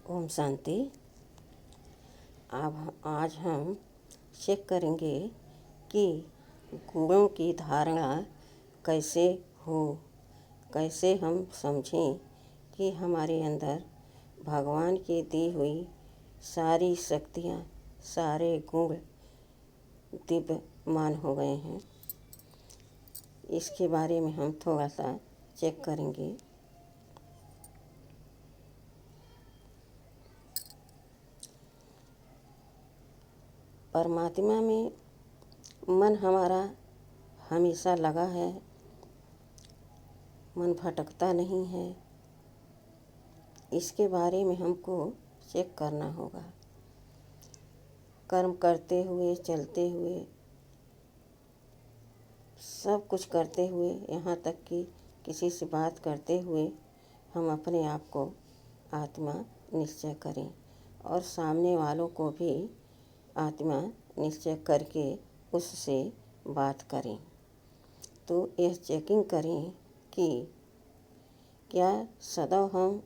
ओम शांति। अब आज हम चेक करेंगे कि गुणों की धारणा कैसे हो, कैसे हम समझें कि हमारे अंदर भगवान की दी हुई सारी शक्तियाँ, सारे गुण दिव्यमान हो गए हैं। इसके बारे में हम थोड़ा सा चेक करेंगे। परमात्मा में मन हमारा हमेशा लगा है, मन भटकता नहीं है। इसके बारे में हमको चेक करना होगा। कर्म करते हुए, चलते हुए, सब कुछ करते हुए, यहाँ तक कि किसी से बात करते हुए हम अपने आप को आत्मा निश्चय करें और सामने वालों को भी आत्मा निश्चय करके उससे बात करें। तो यह चेकिंग करें कि क्या सदा हम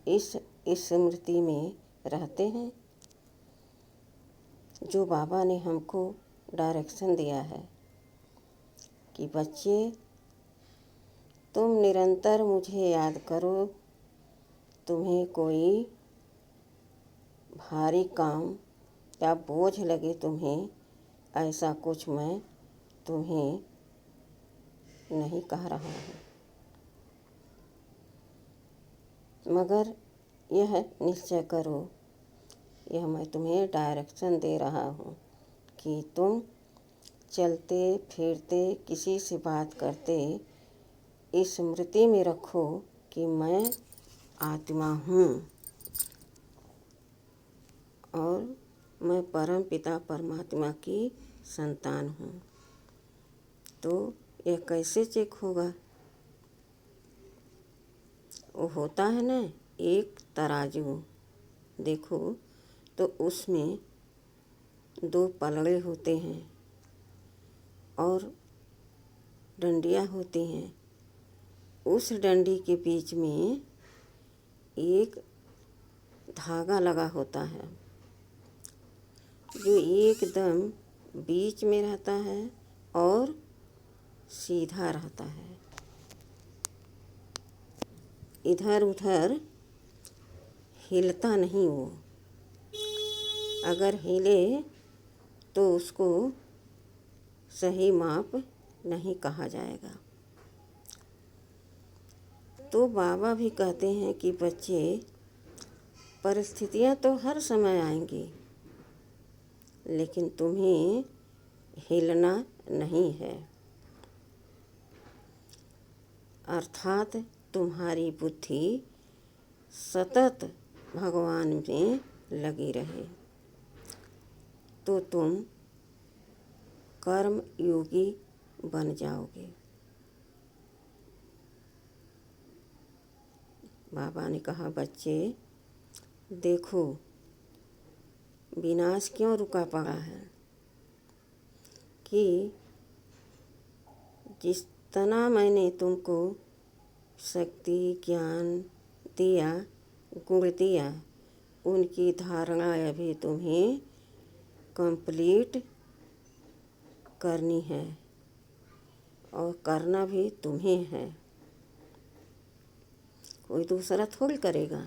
इस स्मृति में रहते हैं जो बाबा ने हमको डायरेक्शन दिया है कि बच्चे तुम निरंतर मुझे याद करो। तुम्हें कोई भारी काम या बोझ लगे तुम्हें, ऐसा कुछ मैं तुम्हें नहीं कह रहा हूँ, मगर यह निश्चय करो, यह मैं तुम्हें डायरेक्शन दे रहा हूँ कि तुम चलते फिरते किसी से बात करते इस स्मृति में रखो कि मैं आत्मा हूँ और मैं परम पिता परमात्मा की संतान हूँ। तो यह कैसे चेक होगा? वो होता है ना एक तराजू, देखो तो उसमें 2 पलड़े होते हैं और डंडियाँ होती हैं। उस डंडी के बीच में एक धागा लगा होता है जो एकदम बीच में रहता है और सीधा रहता है, इधर उधर हिलता नहीं। वो अगर हिले तो उसको सही माप नहीं कहा जाएगा। तो बाबा भी कहते हैं कि बच्चे, परिस्थितियाँ तो हर समय आएंगी, लेकिन तुम्हें हिलना नहीं है। अर्थात तुम्हारी बुद्धि सतत भगवान में लगी रहे तो तुम कर्म योगी बन जाओगे। बाबा ने कहा बच्चे देखो, विनाश क्यों रुका पड़ा है कि जितना मैंने तुमको शक्ति ज्ञान दिया, गुण दिया, उनकी धारणा अभी तुम्हें कंप्लीट करनी है और करना भी तुम्हें है, कोई दूसरा थोड़ी करेगा,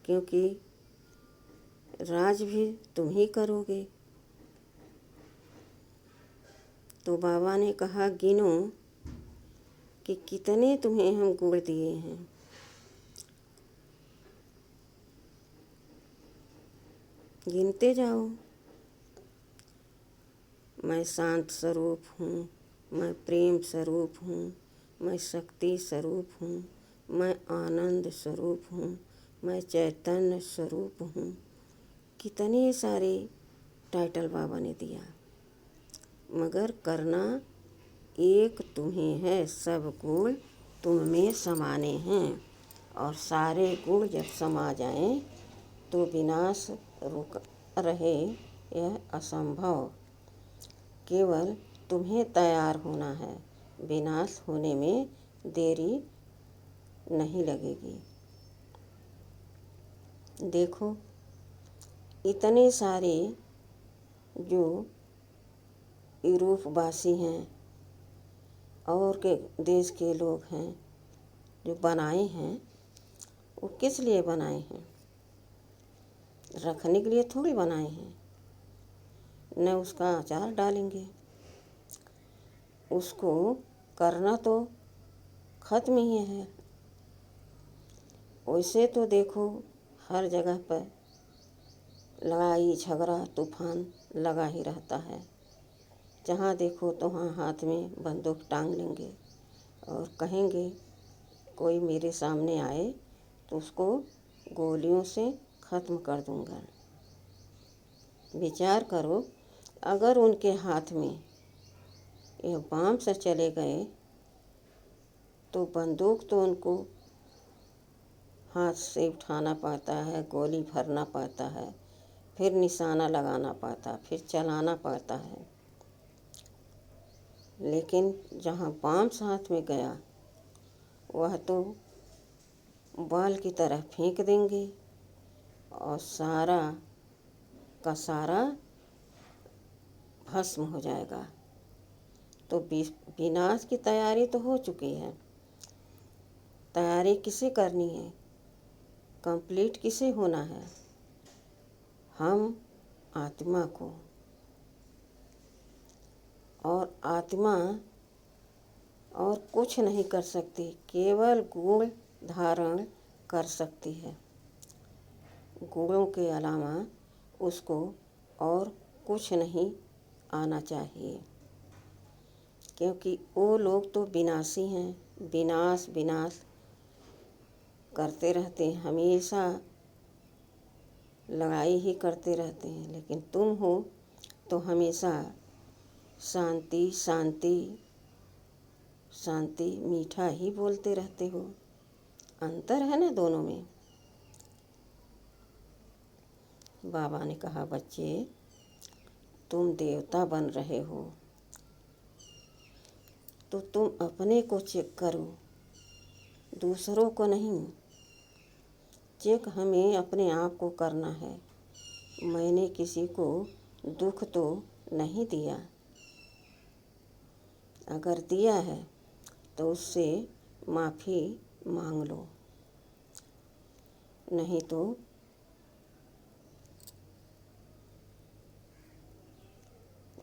क्योंकि राज भी तुम ही करोगे। तो बाबा ने कहा गिनो कि कितने तुम्हें हम गुण दिए हैं। गिनते जाओ। मैं शांत स्वरूप हूँ, मैं प्रेम स्वरूप हूँ, मैं शक्ति स्वरूप हूँ, मैं आनंद स्वरूप हूँ, मैं चैतन्य स्वरूप हूँ। कितने सारे टाइटल बाबा ने दिया, मगर करना एक तुम्हें है। सब गुण तुम में समाने हैं और सारे गुण जब समा जाएं तो विनाश रुक रहे यह असंभव। केवल तुम्हें तैयार होना है, विनाश होने में देरी नहीं लगेगी। देखो इतने सारे जो यूरोपवासी हैं और के देश के लोग हैं जो बनाए हैं, वो किस लिए बनाए हैं? रखने के लिए थोड़ी बनाए हैं। न उसका अचार डालेंगे, उसको करना तो ख़त्म ही है। वैसे तो देखो हर जगह पर लड़ाई झगड़ा तूफान लगा ही रहता है। जहाँ देखो तो वहाँ हाथ में बंदूक टांग लेंगे और कहेंगे कोई मेरे सामने आए तो उसको गोलियों से ख़त्म कर दूँगा। विचार करो, अगर उनके हाथ में यह बम से चले गए तो बंदूक तो उनको हाथ से उठाना पड़ता है, गोली भरना पड़ता है, फिर निशाना लगाना पड़ता, फिर चलाना पड़ता है। लेकिन जहाँ बम हाथ में गया वह तो बाल की तरह फेंक देंगे और सारा का सारा भस्म हो जाएगा। तो विनाश की तैयारी तो हो चुकी है। तैयारी किसे करनी है? कंप्लीट किसे होना है? हम आत्मा को। और आत्मा और कुछ नहीं कर सकती, केवल गुण धारण कर सकती है। गुणों के अलावा उसको और कुछ नहीं आना चाहिए, क्योंकि वो लोग तो विनाशी हैं। विनाश विनाश करते रहते हैं, हमेशा लड़ाई ही करते रहते हैं। लेकिन तुम हो तो हमेशा शांति शांति शांति मीठा ही बोलते रहते हो। अंतर है ना दोनों में। बाबा ने कहा, बच्चे तुम देवता बन रहे हो तो तुम अपने को चेक करो, दूसरों को नहीं। चेक हमें अपने आप को करना है। मैंने किसी को दुख तो नहीं दिया, अगर दिया है तो उससे माफ़ी मांग लो, नहीं तो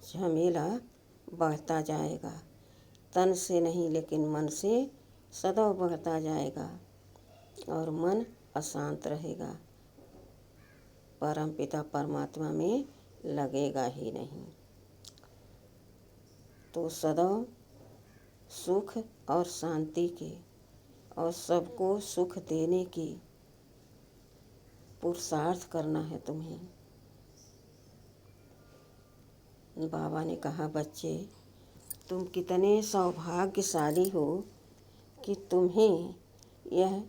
झमेला बढ़ता जाएगा। तन से नहीं लेकिन मन से सदैव बढ़ता जाएगा और मन अशांत रहेगा, परमपिता परमात्मा में लगेगा ही नहीं। तो सदैव सुख और शांति के और सबको सुख देने की पुरुषार्थ करना है तुम्हें। बाबा ने कहा, बच्चे तुम कितने सौभाग्यशाली हो कि तुम्हें यह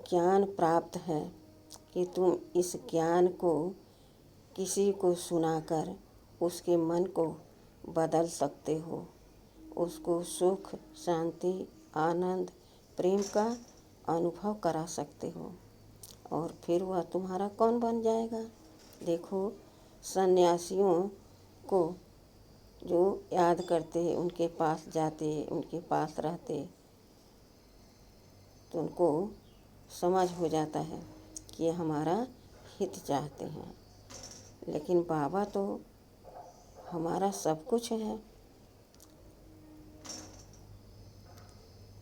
ज्ञान प्राप्त है कि तुम इस ज्ञान को किसी को सुनाकर उसके मन को बदल सकते हो, उसको सुख शांति आनंद प्रेम का अनुभव करा सकते हो, और फिर वह तुम्हारा कौन बन जाएगा। देखो सन्यासियों को जो याद करते, उनके पास जाते, उनके पास रहते तो उनको समझ हो जाता है कि ये हमारा हित चाहते हैं। लेकिन बाबा तो हमारा सब कुछ है।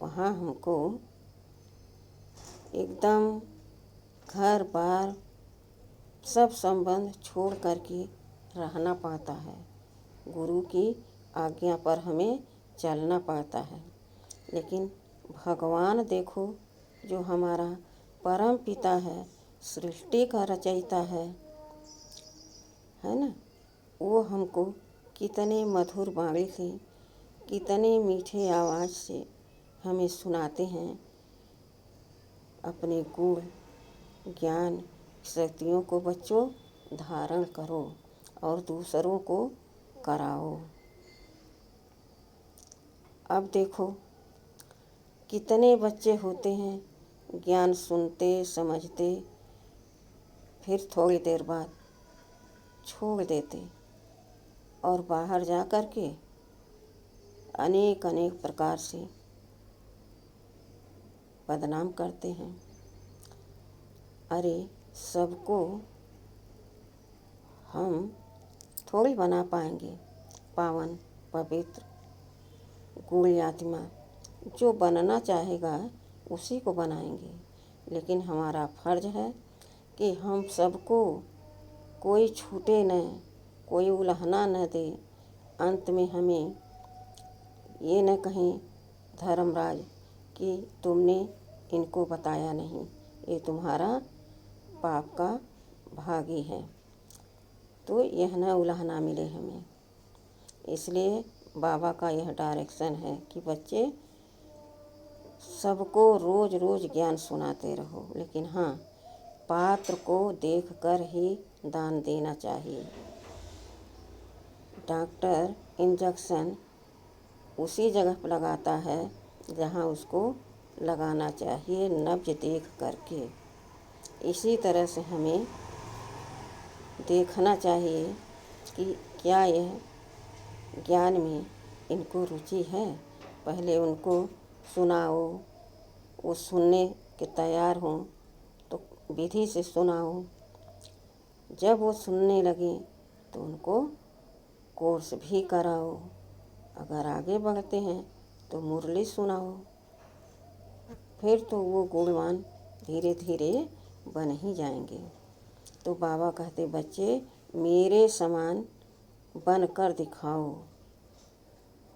वहाँ हमको एकदम घर बार सब संबंध छोड़ करके रहना पड़ता है। गुरु की आज्ञा पर हमें चलना पड़ता है। लेकिन भगवान देखो, जो हमारा परम पिता है, सृष्टि का रचयिता है ना, वो हमको कितने मधुर वाणी से, कितने मीठे आवाज़ से हमें सुनाते हैं। अपने गुण ज्ञान शक्तियों को बच्चों धारण करो और दूसरों को कराओ। अब देखो कितने बच्चे होते हैं ज्ञान सुनते समझते, फिर थोड़ी देर बाद छोड़ देते और बाहर जा कर के अनेक अनेक प्रकार से बदनाम करते हैं। अरे सबको हम थोड़ी बना पाएंगे पावन पवित्र गुणी आत्मा। जो बनना चाहेगा उसी को बनाएंगे, लेकिन हमारा फर्ज है कि हम सबको कोई छूटे न, कोई उल्हाना न दे। अंत में हमें ये न कहें धर्मराज कि तुमने इनको बताया नहीं, ये तुम्हारा पाप का भागी है। तो यह न उल्हाना मिले हमें। इसलिए बाबा का यह डायरेक्शन है कि बच्चे सबको रोज़ रोज़ ज्ञान सुनाते रहो, लेकिन हाँ, पात्र को देखकर ही दान देना चाहिए। डॉक्टर इंजेक्शन उसी जगह पर लगाता है जहाँ उसको लगाना चाहिए, नब्ज देख करके। इसी तरह से हमें देखना चाहिए कि क्या यह ज्ञान में इनको रुचि है। पहले उनको सुनाओ, वो सुनने के तैयार हों तो विधि से सुनाओ। जब वो सुनने लगे तो उनको कोर्स भी कराओ। अगर आगे बढ़ते हैं तो मुरली सुनाओ। फिर तो वो गुणवान धीरे धीरे बन ही जाएंगे। तो बाबा कहते, बच्चे मेरे समान बन कर दिखाओ।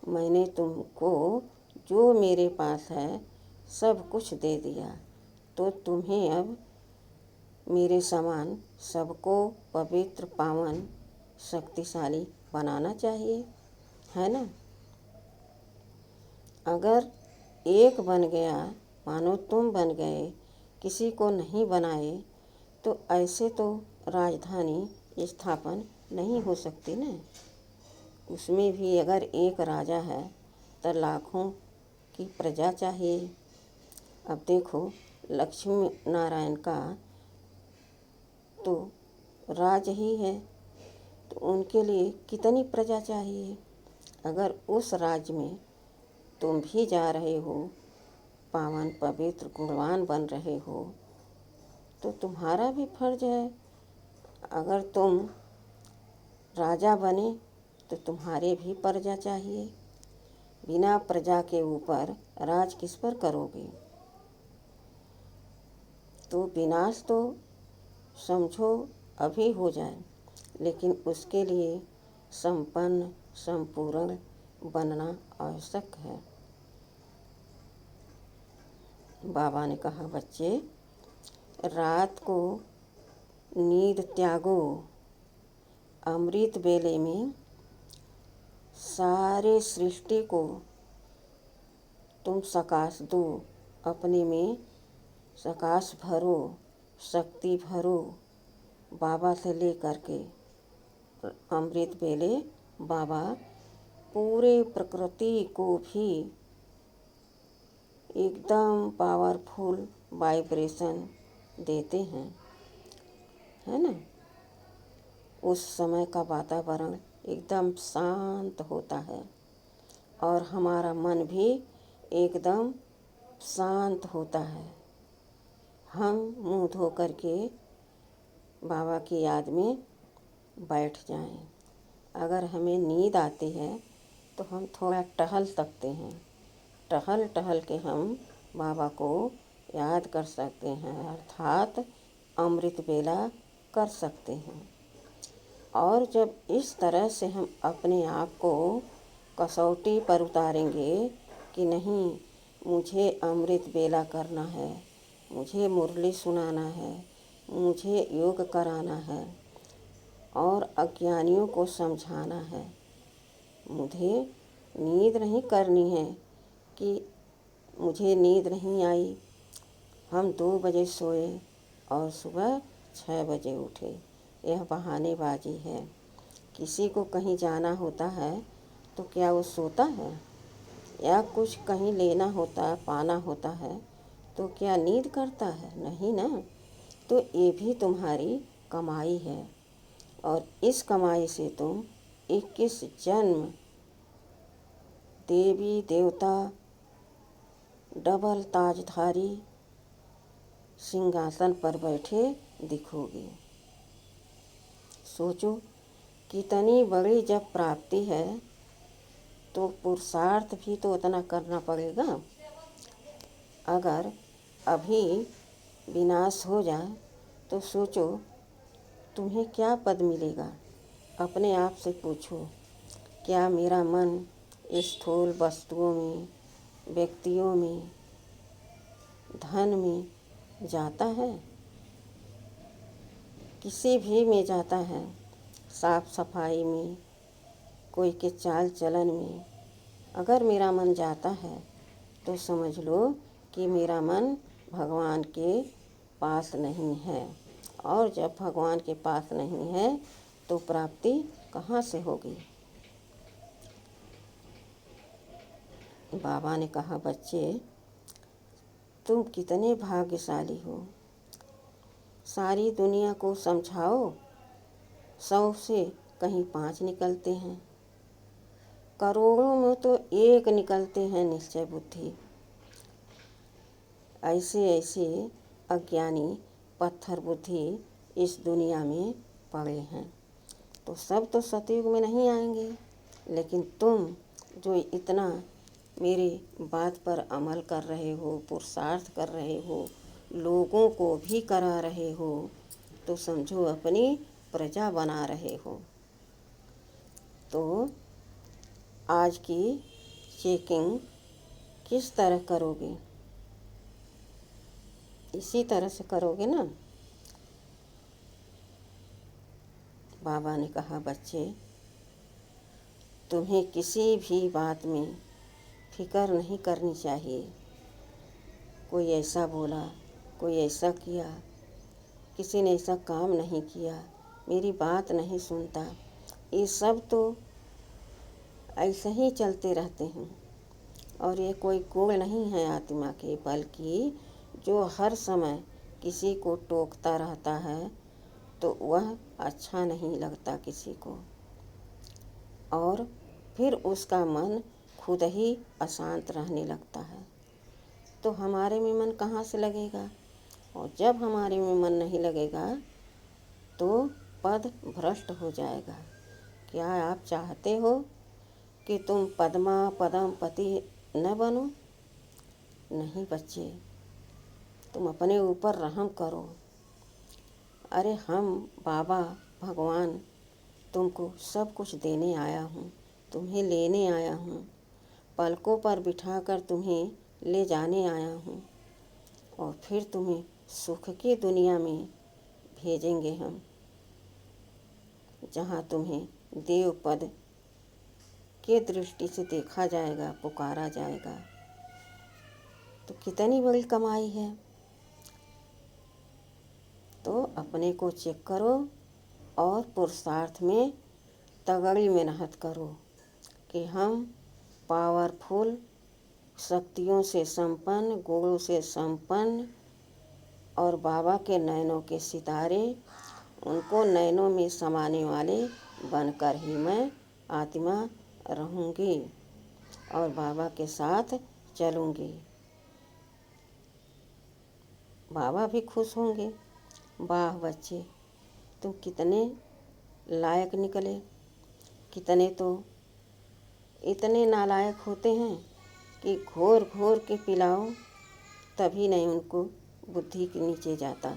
मैंने तुमको जो मेरे पास है सब कुछ दे दिया, तो तुम्हें अब मेरे समान सबको पवित्र पावन शक्तिशाली बनाना चाहिए, है ना। अगर एक बन गया, मानो तुम बन गए, किसी को नहीं बनाए, तो ऐसे तो राजधानी स्थापन नहीं हो सकती ना। उसमें भी अगर एक राजा है तो लाखों की प्रजा चाहिए। अब देखो, लक्ष्मी नारायण का तो राज ही है, तो उनके लिए कितनी प्रजा चाहिए। अगर उस राज्य में तुम भी जा रहे हो, पावन पवित्र गुणवान बन रहे हो, तो तुम्हारा भी फर्ज है। अगर तुम राजा बने तो तुम्हारे भी प्रजा चाहिए। बिना प्रजा के ऊपर राज किस पर करोगे। तो विनाश तो समझो अभी हो जाए, लेकिन उसके लिए संपन्न संपूर्ण बनना आवश्यक है। बाबा ने कहा, बच्चे रात को नींद त्यागो, अमृत बेले में सारे सृष्टि को तुम सकाश दो, अपने में सकाश भरो, शक्ति भरो। बाबा से ले करके अमृत बेले बाबा पूरे प्रकृति को भी एकदम पावरफुल वाइब्रेशन देते हैं, है ना। उस समय का वातावरण एकदम शांत होता है और हमारा मन भी एकदम शांत होता है। हम मुंह धो करके बाबा की याद में बैठ जाएं। अगर हमें नींद आती है तो हम थोड़ा टहल सकते हैं। टहल टहल के हम बाबा को याद कर सकते हैं, अर्थात अमृत बेला कर सकते हैं। और जब इस तरह से हम अपने आप को कसौटी पर उतारेंगे कि नहीं, मुझे अमृत बेला करना है, मुझे मुरली सुनाना है, मुझे योग कराना है और अज्ञानियों को समझाना है, मुझे नींद नहीं करनी है कि मुझे नींद नहीं आई, हम 2 बजे सोए और सुबह 6 बजे उठे, यह बहानेबाजी है। किसी को कहीं जाना होता है तो क्या वो सोता है, या कुछ कहीं लेना होता है, पाना होता है तो क्या नींद करता है? नहीं ना। तो ये भी तुम्हारी कमाई है और इस कमाई से तुम 21 जन्म देवी देवता डबल ताजधारी सिंहासन पर बैठे दिखोगे। सोचो कितनी बड़ी जब प्राप्ति है तो पुरुषार्थ भी तो उतना करना पड़ेगा। अगर अभी विनाश हो जाए तो सोचो तुम्हें क्या पद मिलेगा। अपने आप से पूछो, क्या मेरा मन स्थूल वस्तुओं में, व्यक्तियों में, धन में जाता है? किसी भी में जाता है। साफ सफाई में, कोई के चाल चलन में अगर मेरा मन जाता है तो समझ लो कि मेरा मन भगवान के पास नहीं है। और जब भगवान के पास नहीं है तो प्राप्ति कहाँ से होगी? बाबा ने कहा, बच्चे तुम कितने भाग्यशाली हो। सारी दुनिया को समझाओ, 100 से कहीं 5 निकलते हैं, करोड़ों में तो 1 निकलते हैं निश्चय बुद्धि। ऐसे ऐसे अज्ञानी पत्थर बुद्धि इस दुनिया में पड़े हैं। तो सब तो सतयुग में नहीं आएंगे, लेकिन तुम जो इतना मेरी बात पर अमल कर रहे हो, पुरुषार्थ कर रहे हो, लोगों को भी करा रहे हो, तो समझो अपनी प्रजा बना रहे हो। तो आज की चेकिंग किस तरह करोगे? इसी तरह से करोगे ना। बाबा ने कहा, बच्चे तुम्हें किसी भी बात में फिक्र नहीं करनी चाहिए। कोई ऐसा बोला, कोई ऐसा किया, किसी ने ऐसा काम नहीं किया, मेरी बात नहीं सुनता, ये सब तो ऐसे ही चलते रहते हैं। और ये कोई गुण नहीं है आत्मा के, बल्कि जो हर समय किसी को टोकता रहता है तो वह अच्छा नहीं लगता किसी को, और फिर उसका मन खुद ही अशांत रहने लगता है। तो हमारे में मन कहाँ से लगेगा? और जब हमारे में मन नहीं लगेगा तो पद भ्रष्ट हो जाएगा। क्या आप चाहते हो कि तुम पद्मा पदम पति न बनो? नहीं बच्चे, तुम अपने ऊपर रहम करो। अरे हम बाबा भगवान तुमको सब कुछ देने आया हूँ, तुम्हें लेने आया हूँ, पलकों पर बिठाकर तुम्हें ले जाने आया हूँ, और फिर तुम्हें सुख की दुनिया में भेजेंगे हम, जहाँ तुम्हें देव पद के दृष्टि से देखा जाएगा, पुकारा जाएगा। तो कितनी बड़ी कमाई है। तो अपने को चेक करो और पुरुषार्थ में तगड़ी मेहनत करो कि हम पावरफुल, शक्तियों से संपन्न, गुणों से संपन्न और बाबा के नयनों के सितारे, उनको नयनों में समाने वाले बनकर ही मैं आत्मा रहूँगी और बाबा के साथ चलूँगी। बाबा भी खुश होंगे। वाह बच्चे, तुम कितने लायक निकले। कितने तो इतने नालायक होते हैं कि घोर घोर के पिलाओ तभी नहीं उनको बुद्धि के नीचे जाता।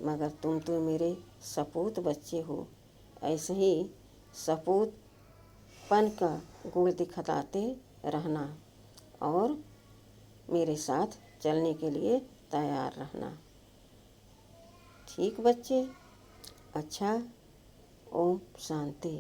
मगर तुम तो मेरे सपूत बच्चे हो। ऐसे ही सपूतपन का गुण दिखलाते रहना और मेरे साथ चलने के लिए तैयार रहना। ठीक बच्चे? अच्छा, ओम शांति।